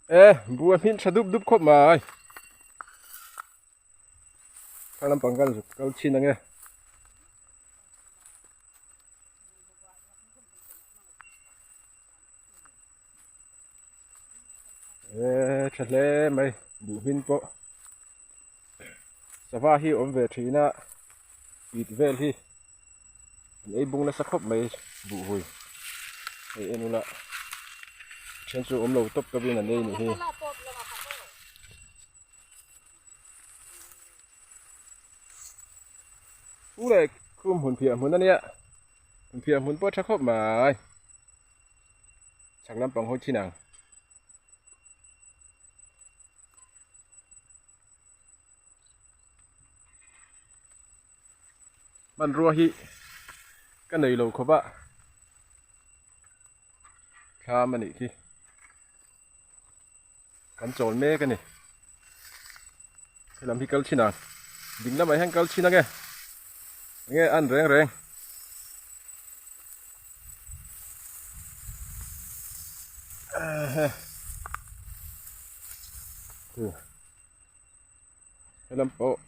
Buangnuii sadub dub khop mai kalam pangkal kal chin ange chle mai Buangnuii po sava hi om ve thina it vel hi ei bung la sakhop mai bu hui ei enula chen chu om lo top ka bin an nei ni hi ule kum hun phia mun ania hun phia mun po sakhop mai chaklam pang ho chinang ban rua hi cái này lâu khó bạ kha mà nị khi cắn trộn mê cái này làm hi câu chi nào đỉnh là mấy hang câu chi nào nghe ăn reng reng cái làm bộ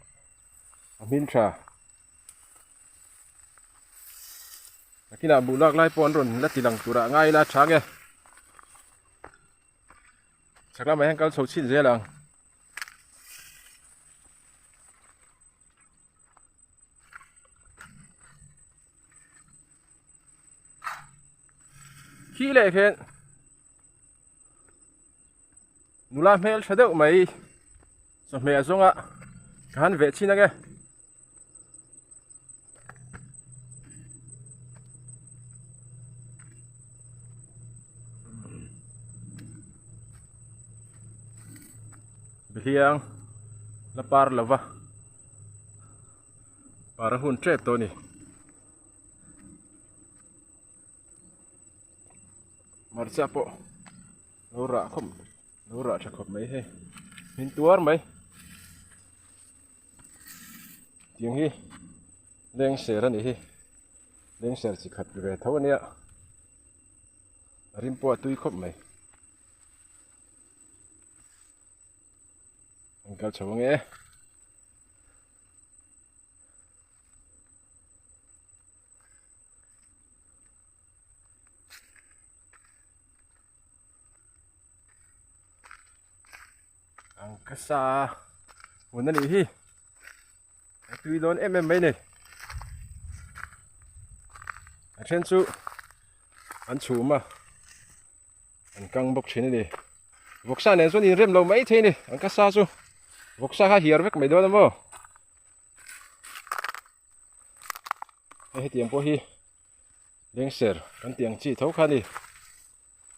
min trà khi nào bù lạc lại pon rồi là chỉ lằng tụra ngay là sáng nghe chắc là mấy anh cao sầu chín dễ lằng khi lệ khen nụ làm mel sẽ được mấy rồi mẹ xuống ạ hắn vệ chi nghe hiang la par lava para hun trep to ni marcha po lora khom lora cha khop mai he min tuar mai tiếng hi leng ser ani hi leng ser chi khat ve thaw ania rim po tui khop mai Angkat cawang angkat sa mana ni hi tui don mai ni chen chu an chu ma an kang bok chin ni bok sa nen so ni rem lo mai the ni angkat sa chu vok sa ha hiar vek mai do mo he tiang po hi leng ser kan tiang chi thau kha ni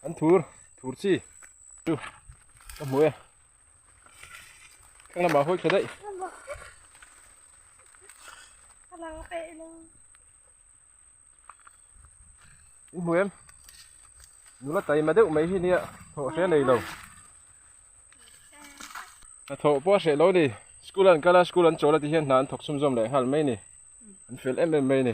an thur chi tu ka muya kang ma hoi kha dai in muem nu la tai ma deu mai hi ni tho se nei lo thọ po sẽ lối đi school an kala school an chola ti hian nan thok sum zom le hal mai ni an fel em mai ni